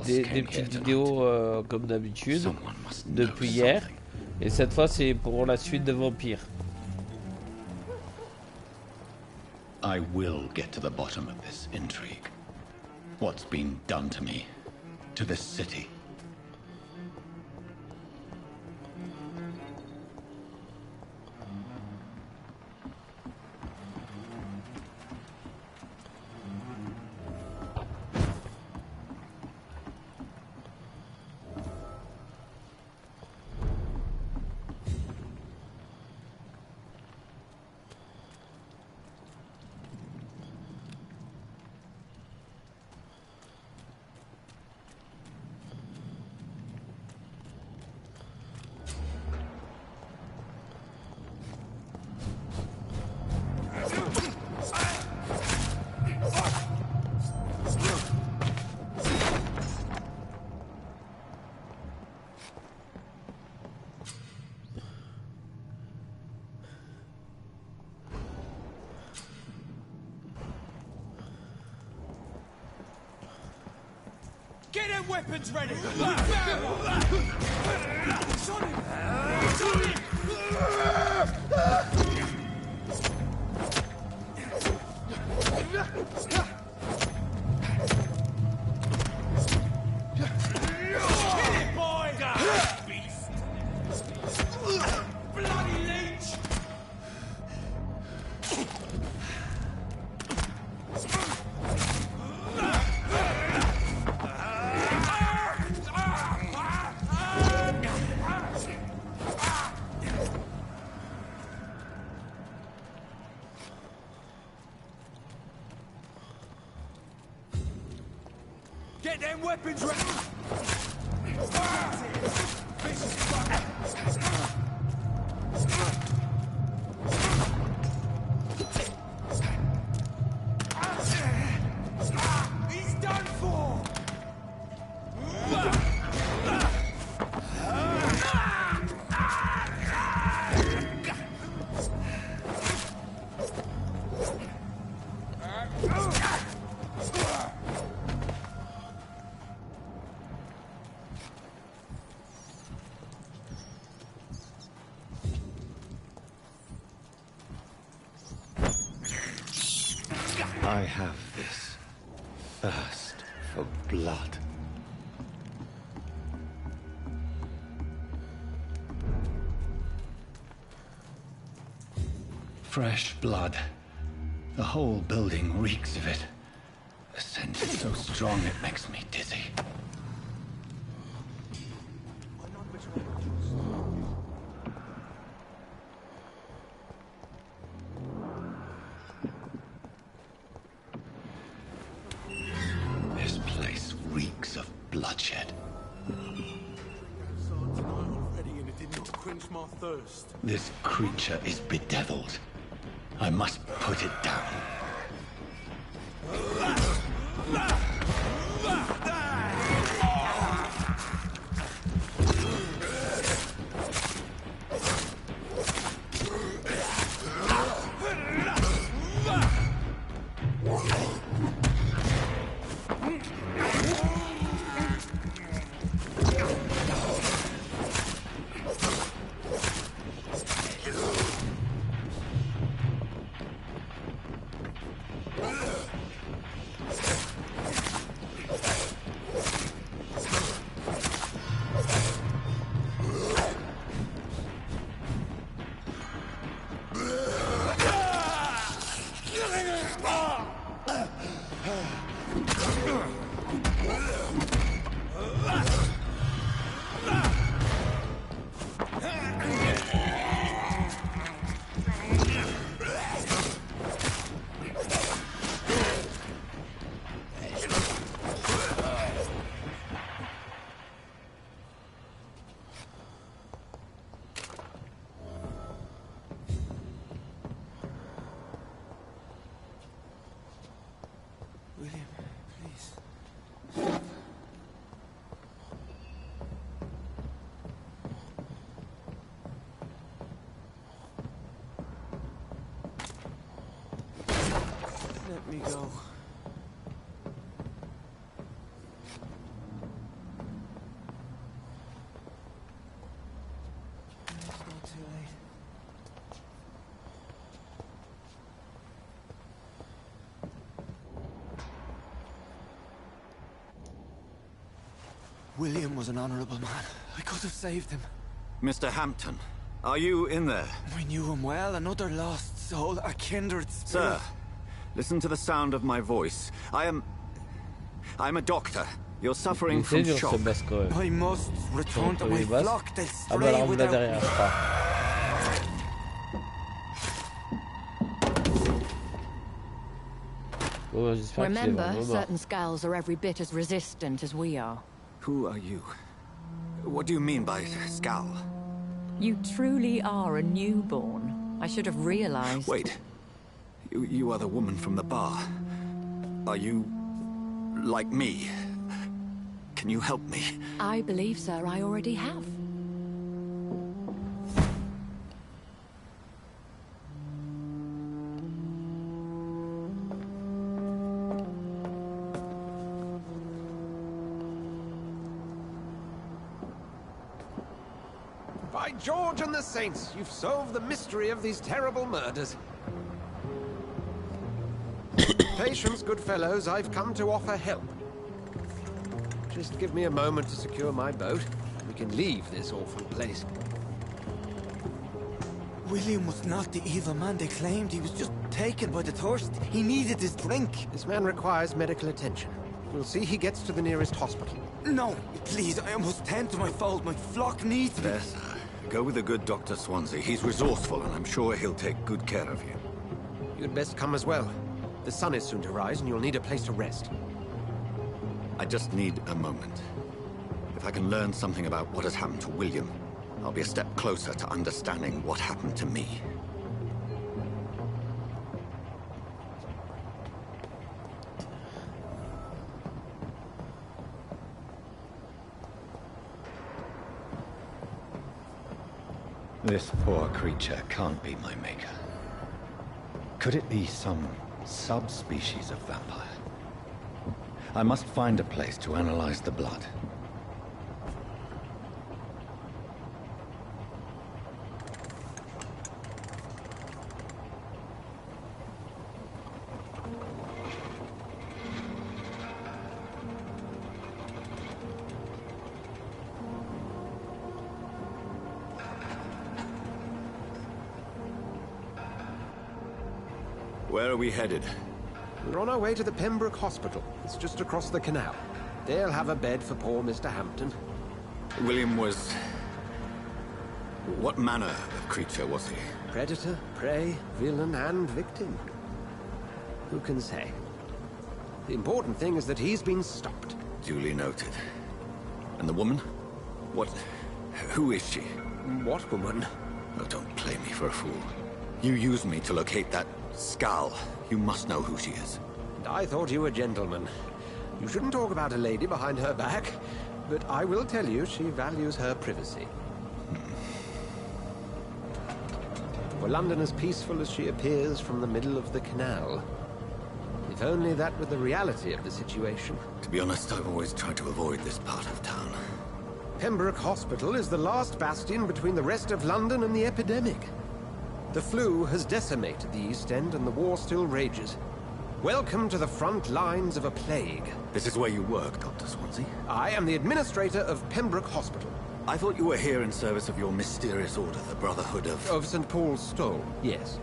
des petites vidéos comme d'habitude depuis hier. Et cette fois, c'est pour la suite de Vampyr. I will get to the bottom of this intrigue. What's been done to me, to this city. Get them weapons ready! Get them weapons ready! He's done for! I have this thirst for blood. Fresh blood. The whole building reeks of it. The scent is so strong it makes me dizzy. This place reeks of bloodshed. This creature is bedeviled. I must put it down. Let me go. William was an honorable man. I could have saved him. Mr. Hampton, are you in there? I knew him well, another lost soul, a kindred spirit. Sir, listen to the sound of my voice. I'm a doctor. You're suffering Il from était dur ce shock. boss quand même. I must return to Contre my les boss. flock. They'll Ah bah stray alors on va without derrière, me. je crois. Oh, j'espère qu'il est Remember, vraiment mort. certain skulls are every bit as resistant as we are. Who are you? What do you mean by scowl? You truly are a newborn. I should have realized. Wait. You are the woman from the bar. Are you like me? Can you help me? I believe, sir, I already have. By George and the Saints, you've solved the mystery of these terrible murders. Patience, good fellows, I've come to offer help. Just give me a moment to secure my boat. We can leave this awful place. William was not the evil man they claimed. He was just taken by the thirst. He needed his drink. This man requires medical attention. We'll see he gets to the nearest hospital. No, please, I must tend to my fold. My flock needs me. There, sir. Go with the good Dr. Swansea. He's resourceful, and I'm sure he'll take good care of you. You'd best come as well. The sun is soon to rise, and you'll need a place to rest. I just need a moment. If I can learn something about what has happened to William, I'll be a step closer to understanding what happened to me. This poor creature can't be my maker. Could it be some subspecies of vampire? I must find a place to analyze the blood. Where are we headed? We're on our way to the Pembroke Hospital. It's just across the canal. They'll have a bed for poor Mr. Hampton. William was... What manner of creature was he? Predator, prey, villain, and victim. Who can say? The important thing is that he's been stopped. Duly noted. And the woman? What... Who is she? What woman? Oh, don't play me for a fool. You used me to locate that skull. You must know who she is. And I thought you a gentleman. You shouldn't talk about a lady behind her back, but I will tell you she values her privacy. For London as peaceful as she appears from the middle of the canal. If only that were the reality of the situation. To be honest, I've always tried to avoid this part of town. Pembroke Hospital is the last bastion between the rest of London and the epidemic. The flu has decimated the East End and the war still rages. Welcome to the front lines of a plague. This is where you work, Dr. Swansea? I am the administrator of Pembroke Hospital. I thought you were here in service of your mysterious order, the Brotherhood of... Of St. Paul's Stole, yes.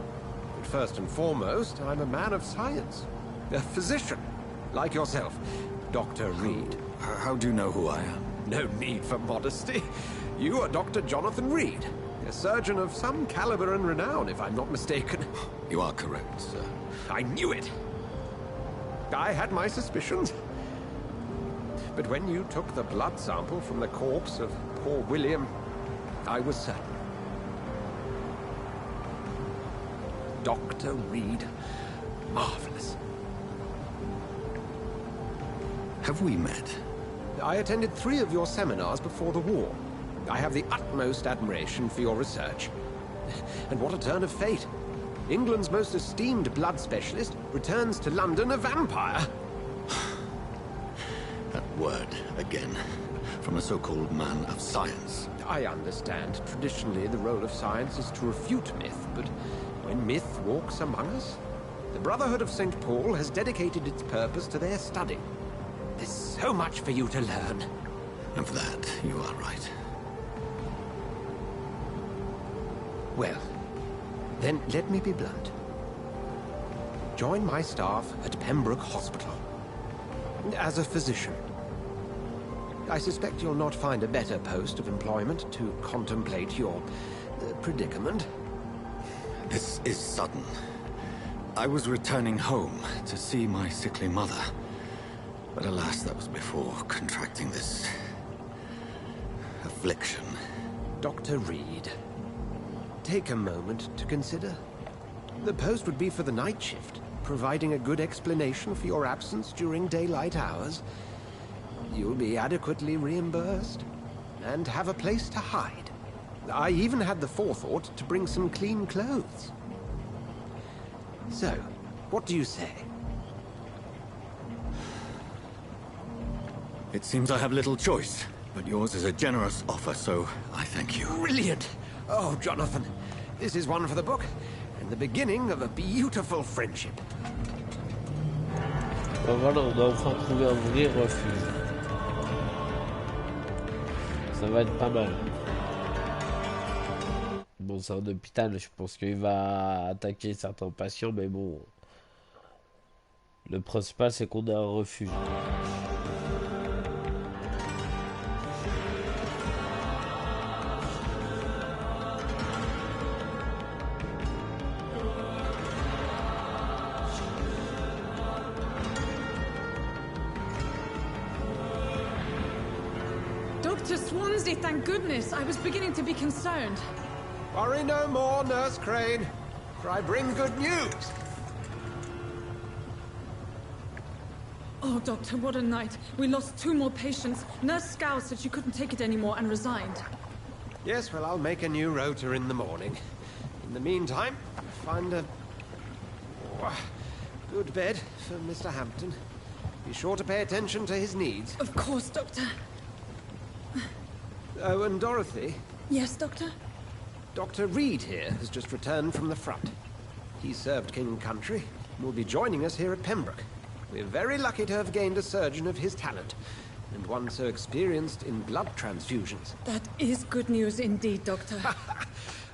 But first and foremost, I'm a man of science. A physician, like yourself, Dr. Reed. How do you know who I am? No need for modesty. You are Dr. Jonathan Reed, a surgeon of some caliber and renown, if I'm not mistaken. You are correct, sir. I knew it! I had my suspicions. But when you took the blood sample from the corpse of poor William, I was certain. Dr. Reed. Marvelous. Have we met? I attended 3 of your seminars before the war. I have the utmost admiration for your research. And what a turn of fate. England's most esteemed blood specialist returns to London a vampire. That word, again. From a so-called man of science. I understand. Traditionally, the role of science is to refute myth, but when myth walks among us, the Brotherhood of St. Paul has dedicated its purpose to their study. There's so much for you to learn. Of that, you are right. Well, then let me be blunt. Join my staff at Pembroke Hospital. As a physician. I suspect you'll not find a better post of employment to contemplate your predicament. This is sudden. I was returning home to see my sickly mother. But alas, that was before contracting this affliction. Dr. Reed, take a moment to consider. The post would be for the night shift, providing a good explanation for your absence during daylight hours. You'll be adequately reimbursed, and have a place to hide. I even had the forethought to bring some clean clothes. So, what do you say? It seems I have little choice, but yours is a generous offer, so I thank you. Brilliant! Oh, Jonathan, this is one for the book, and the beginning of a beautiful friendship. Ben voilà, on a enfin trouvé un vrai refuge. Ça va être pas mal. Bon, c'est un hôpital, je pense qu'il va attaquer certains patients, mais bon. Le principal, c'est qu'on a un refuge. Dr. Swansea, thank goodness. I was beginning to be concerned. Worry no more, Nurse Crane, for I bring good news. Oh, Doctor, what a night. We lost 2 more patients. Nurse Scow said she couldn't take it anymore and resigned. Yes, well, I'll make a new rota in the morning. In the meantime, find a good bed for Mr. Hampton. Be sure to pay attention to his needs. Of course, Doctor. Oh, and Dorothy, Yes, Doctor? Dr. Reed here has just returned from the front. He served King and Country and will be joining us here at Pembroke. We're very lucky to have gained a surgeon of his talent, and one so experienced in blood transfusions. That is good news indeed, Doctor.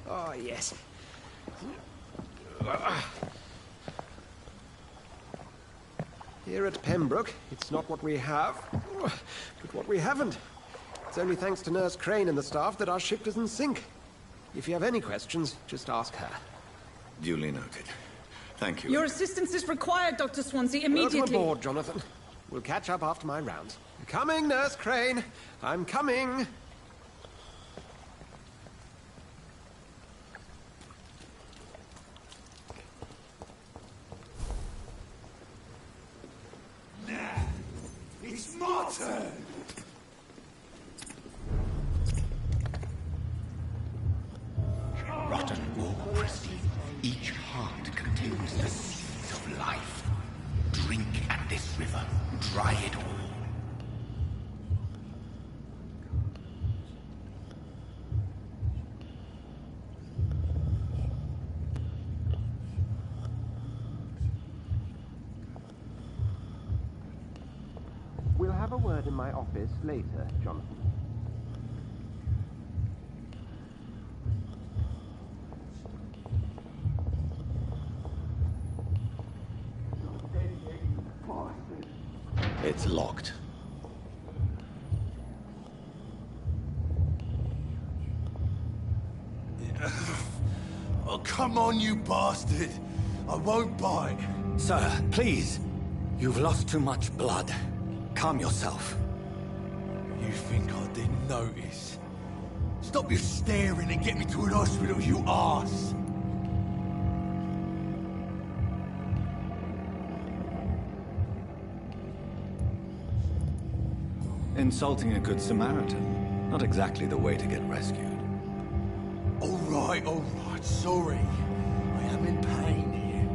Oh, yes. Here at Pembroke, it's not what we have, but what we haven't. It's only thanks to Nurse Crane and the staff that our ship doesn't sink. If you have any questions, just ask her. Duly noted. Thank you. Your assistance is required, Dr. Swansea, immediately. Welcome aboard, Jonathan. We'll catch up after my rounds. Coming, Nurse Crane. I'm coming. It's my turn! Rotten or pristine, each heart contains the seeds of life. Drink at this river, dry it all. We'll have a word in my office later, Jonathan. It's locked. Oh, come on, you bastard! I won't bite. Sir, please. You've lost too much blood. Calm yourself. You think I didn't notice? Stop your staring and get me to an hospital, you arse! Insulting a good Samaritan. Not exactly the way to get rescued. All right, sorry. I am in pain here.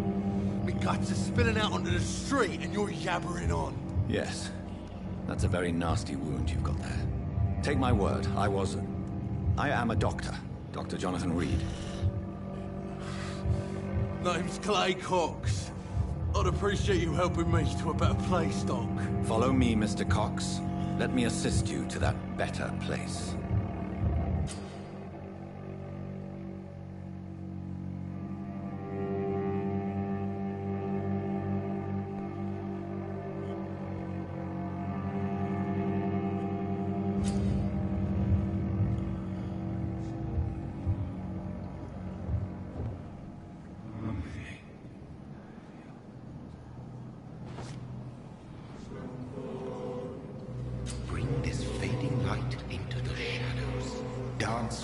My guts are spilling out onto the street and you're yabbering on. Yes. That's a very nasty wound you've got there. Take my word, I am a doctor. Dr. Jonathan Reed. Name's Clay Cox. I'd appreciate you helping me to a better place, Doc. Follow me, Mr. Cox. Let me assist you to that better place.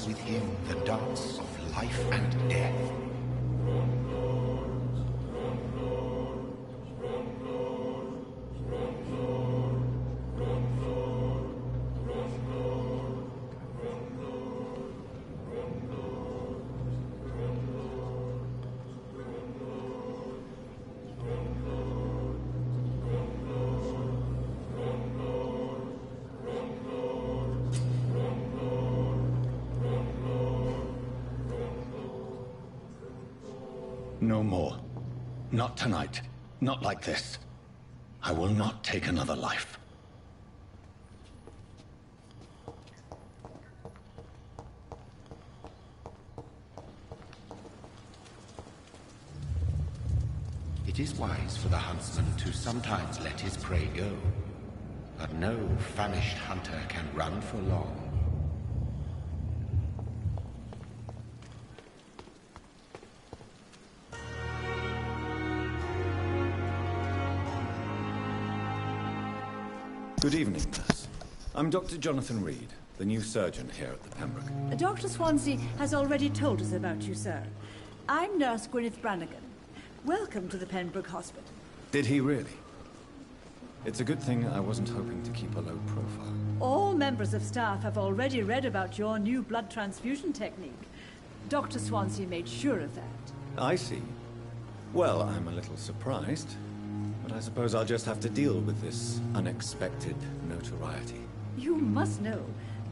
With him the dance of life and death. No more. Not tonight. Not like this. I will not take another life. It is wise for the huntsman to sometimes let his prey go, but no famished hunter can run for long. Good evening, nurse. I'm Dr. Jonathan Reed, the new surgeon here at the Pembroke. Dr. Swansea has already told us about you, sir. I'm Nurse Gwyneth Brannigan. Welcome to the Pembroke Hospital. Did he really? It's a good thing I wasn't hoping to keep a low profile. All members of staff have already read about your new blood transfusion technique. Dr. Swansea made sure of that. I see. Well, I'm a little surprised, but I suppose I'll just have to deal with this unexpected notoriety. You must know,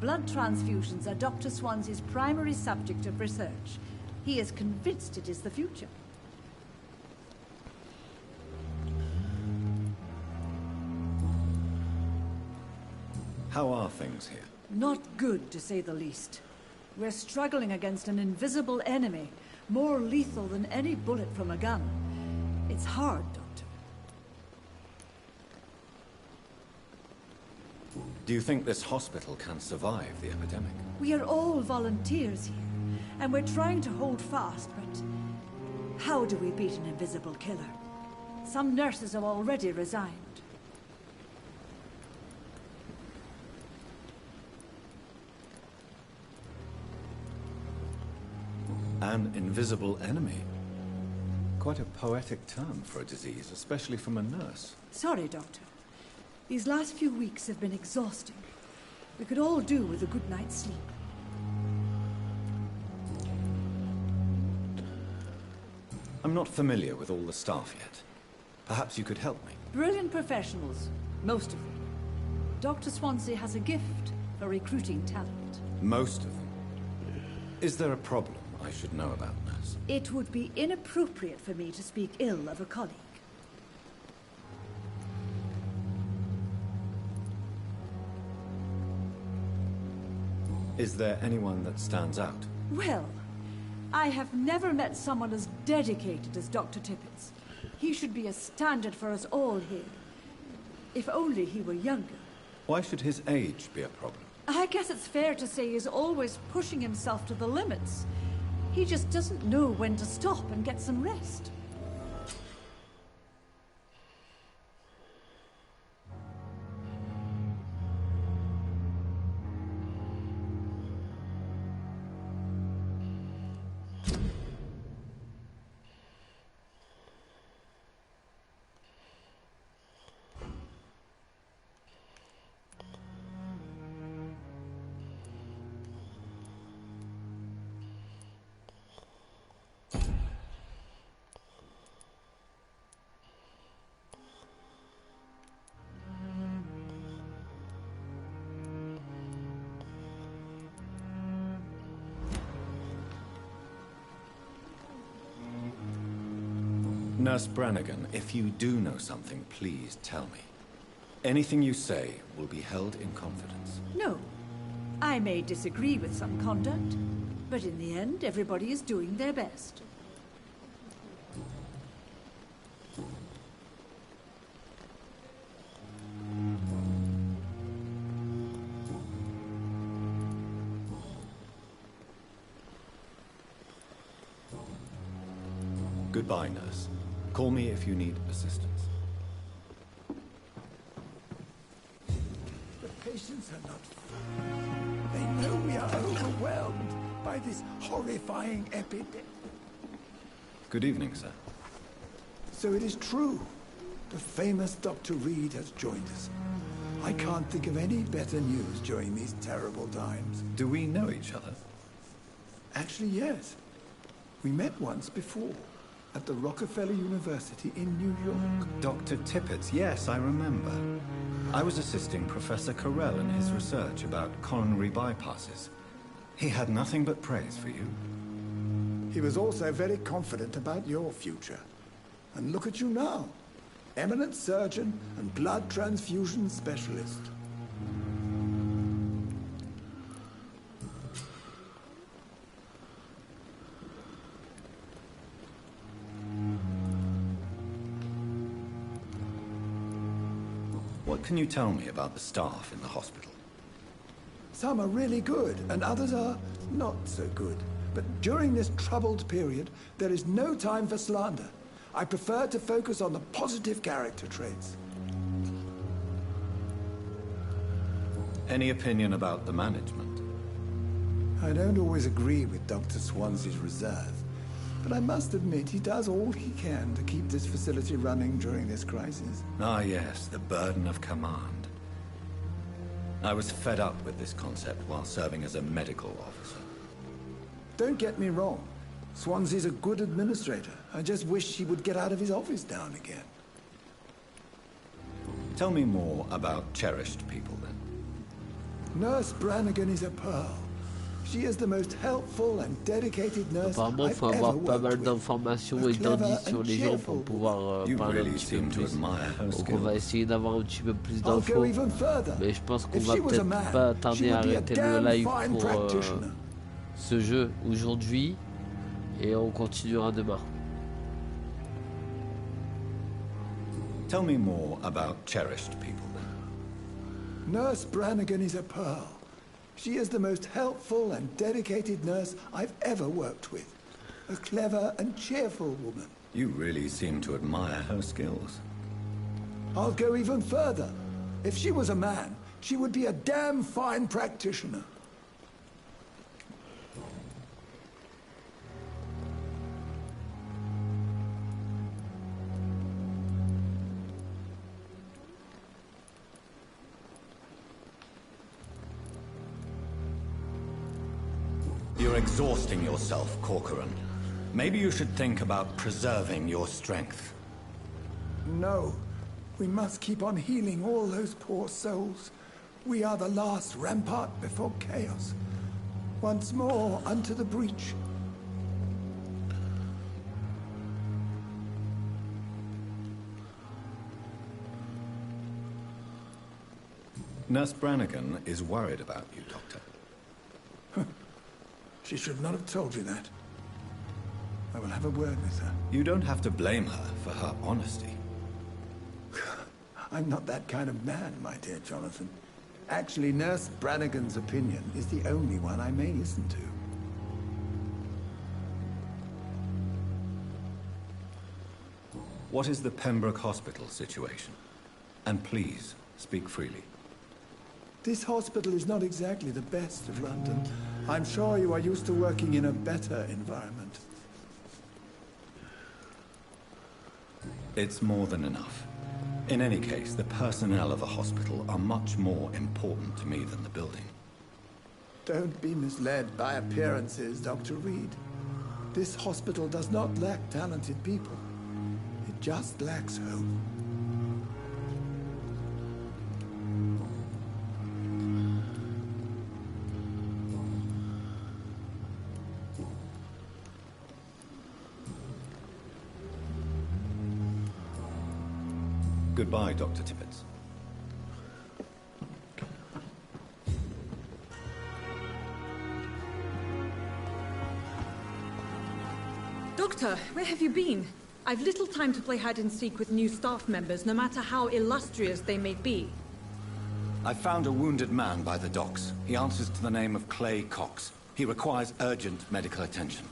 blood transfusions are Dr. Swansea's primary subject of research. He is convinced it is the future. How are things here? Not good, to say the least. We're struggling against an invisible enemy, more lethal than any bullet from a gun. It's hard, Doctor. Do you think this hospital can survive the epidemic? We are all volunteers here, and we're trying to hold fast, but how do we beat an invisible killer? Some nurses have already resigned. An invisible enemy. Quite a poetic term for a disease, especially from a nurse. Sorry, Doctor. These last few weeks have been exhausting. We could all do with a good night's sleep. I'm not familiar with all the staff yet. Perhaps you could help me. Brilliant professionals, most of them. Dr. Swansea has a gift for recruiting talent. Most of them. Is there a problem I should know about, nurse? It would be inappropriate for me to speak ill of a colleague. Is there anyone that stands out? Well, I have never met someone as dedicated as Dr. Tippins. He should be a standard for us all here. If only he were younger. Why should his age be a problem? I guess it's fair to say he's always pushing himself to the limits. He just doesn't know when to stop and get some rest. Nurse Brannigan, if you do know something, please tell me. Anything you say will be held in confidence. No. I may disagree with some conduct, but in the end, everybody is doing their best. Goodbye, nurse. Call me if you need assistance. The patients are not food. They know we are overwhelmed by this horrifying epidemic. Good evening, sir. So it is true. The famous Dr. Reed has joined us. I can't think of any better news during these terrible times. Do we know each other? Actually, yes. We met once before, at the Rockefeller University in New York. Dr. Tippett, yes, I remember. I was assisting Professor Carell in his research about coronary bypasses. He had nothing but praise for you. He was also very confident about your future. And look at you now. Eminent surgeon and blood transfusion specialist. What can you tell me about the staff in the hospital? Some are really good, and others are not so good. But during this troubled period, there is no time for slander. I prefer to focus on the positive character traits. Any opinion about the management? I don't always agree with Dr. Swansea's reserve, but I must admit he does all he can to keep this facility running during this crisis. Ah, yes, the burden of command. I was fed up with this concept while serving as a medical officer. Don't get me wrong. Swansea's a good administrator. I just wish he would get out of his office now and again. Tell me more about cherished people, then. Nurse Brannigan is a pearl. She is the most helpful and dedicated nurse Apparemment, il I've faut ever avoir pas worked mal with. d'informations A et clever d'indices sur and les gens pour cheerful pouvoir You parler un really petit peu seem to plus. admire her Donc on va skills. essayer d'avoir un petit peu plus I'll go d'infos. even further. Mais je pense qu'on If va she was a peut-être man, pas she tarder à would be a arrêter le damn live fine pour practitioner. ce jeu aujourd'hui. Et on continuera demain. Tell me more about cherished people, then. Nurse Brannigan is a pearl. She is the most helpful and dedicated nurse I've ever worked with. A clever and cheerful woman. You really seem to admire her skills. I'll go even further. If she was a man, she would be a damn fine practitioner. You're exhausting yourself, Corcoran. Maybe you should think about preserving your strength. No, we must keep on healing all those poor souls. We are the last rampart before chaos. Once more unto the breach. Nurse Brannigan is worried about you, Doctor. She should not have told you that. I will have a word with her. You don't have to blame her for her honesty. I'm not that kind of man, my dear Jonathan. Actually, Nurse Brannigan's opinion is the only one I may listen to. What is the Pembroke Hospital situation? And please, speak freely. This hospital is not exactly the best of London. I'm sure you are used to working in a better environment. It's more than enough. In any case, the personnel of a hospital are much more important to me than the building. Don't be misled by appearances, Dr. Reed. This hospital does not lack talented people. It just lacks hope. Goodbye, Dr. Tippett. Doctor, where have you been? I've little time to play hide and seek with new staff members, no matter how illustrious they may be. I found a wounded man by the docks. He answers to the name of Clay Cox. He requires urgent medical attention.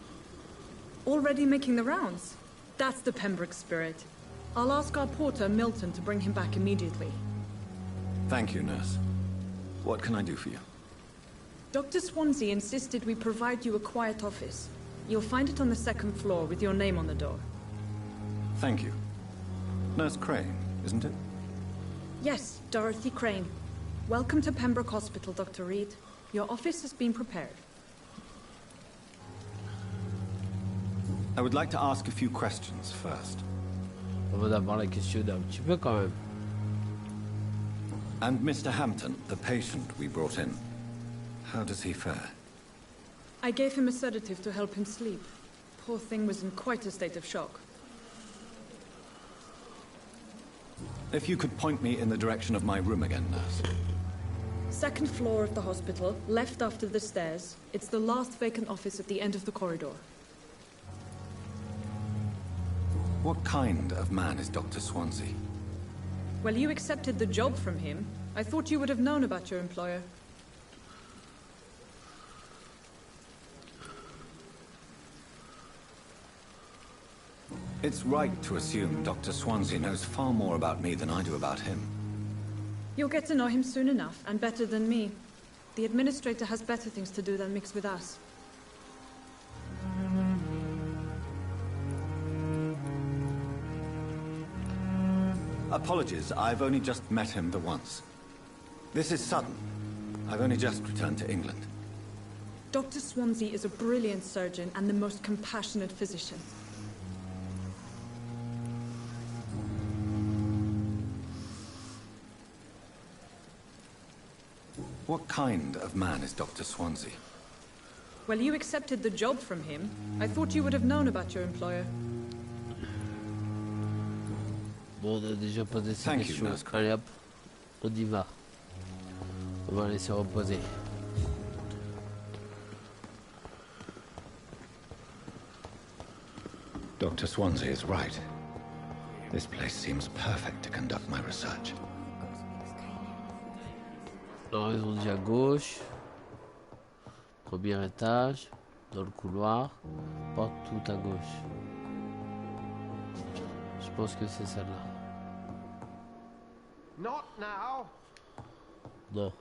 Already making the rounds? That's the Pembroke spirit. I'll ask our porter, Milton, to bring him back immediately. Thank you, nurse. What can I do for you? Dr. Swansea insisted we provide you a quiet office. You'll find it on the second floor with your name on the door. Thank you. Nurse Crane, isn't it? Yes, Dorothy Crane. Welcome to Pembroke Hospital, Dr. Reed. Your office has been prepared. I would like to ask a few questions first. On va d'abord la questionner un petit peu quand même. And Mr. Hampton, the patient we brought in, how does he fare? I gave him a sedative to help him sleep. Poor thing was in quite a state of shock. If you could point me in the direction of my room again, nurse. Second floor of the hospital, left after the stairs. It's the last vacant office at the end of the corridor. What kind of man is Dr. Swansea? Well, you accepted the job from him. I thought you would have known about your employer. It's right to assume Dr. Swansea knows far more about me than I do about him. You'll get to know him soon enough, and better than me. The administrator has better things to do than mix with us. Apologies, I've only just met him the once. This is sudden. I've only just returned to England. Dr. Swansea is a brilliant surgeon and the most compassionate physician. What kind of man is Dr. Swansea? Well, you accepted the job from him. I thought you would have known about your employer. Bon, on a déjà posé ces Thank you, questions. nurse. Allez hop, on y va. On va laisser reposer. Dr. Swansea is right. This place seems perfect to conduct my research. Alors ils ont dit à gauche. Premier étage. Dans le couloir. Porte tout à gauche. Je pense que c'est celle-là. Not now. Non.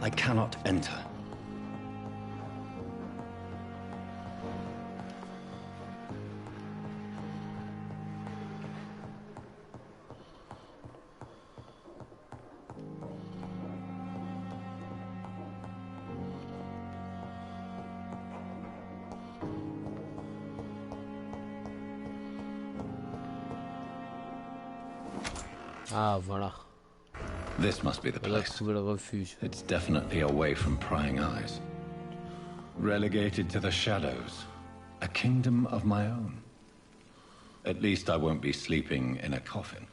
I cannot enter. Ah, voilà. This must be the On a place. trouvé le refuge. It's definitely away from prying eyes. Relegated to the shadows. A kingdom of my own. At least I won't be sleeping in a coffin.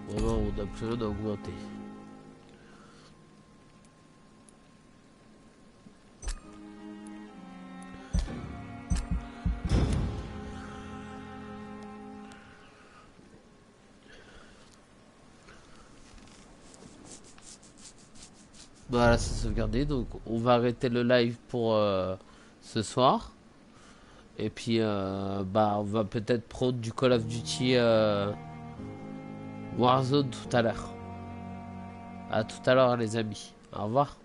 Vraiment, on n'a plus rien à augmenter. Voilà, c'est sauvegardé. Donc, on va arrêter le live pour ce soir. Et puis, bah, on va peut-être prendre du Call of Duty Warzone tout à l'heure. À tout à l'heure, les amis. Au revoir.